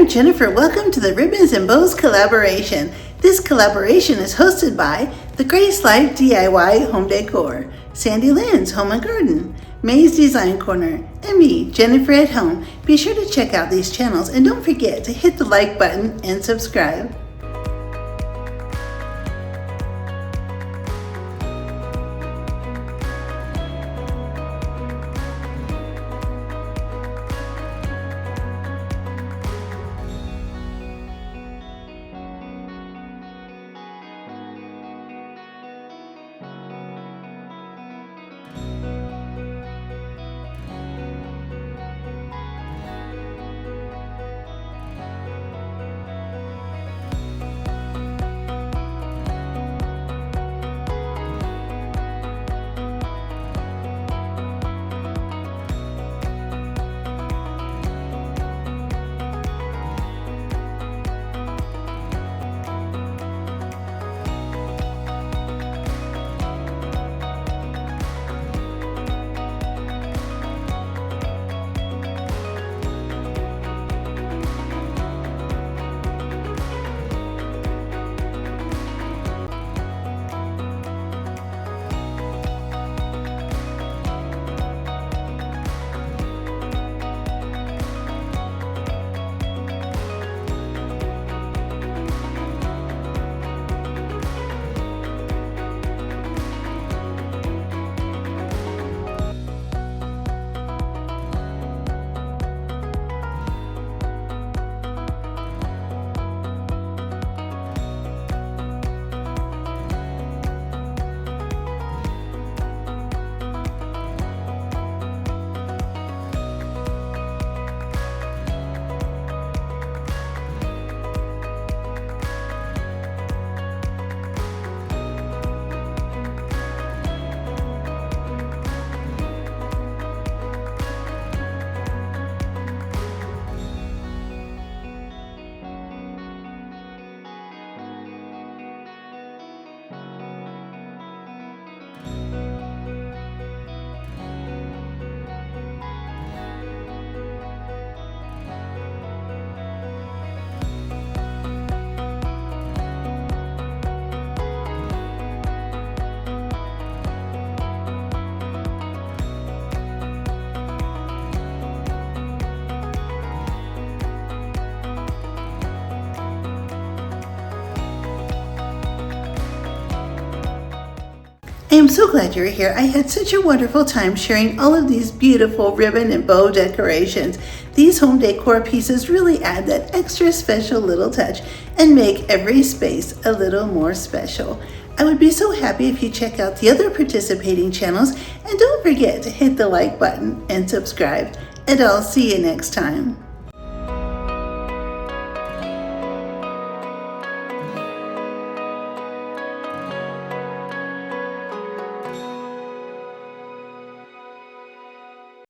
I'm Jennifer. Welcome to the Ribbons and Bows collaboration. This collaboration is hosted by The Grace Life DIY Home Decor, Sandy Lynn's Home and Garden, May's Design Corner, and me, Jennifer at Home. Be sure to check out these channels and don't forget to hit the like button and subscribe. I am so glad you're here. I had such a wonderful time sharing all of these beautiful ribbon and bow decorations. These home decor pieces really add that extra special little touch and make every space a little more special. I would be so happy if you check out the other participating channels and don't forget to hit the like button and subscribe. And I'll see you next time.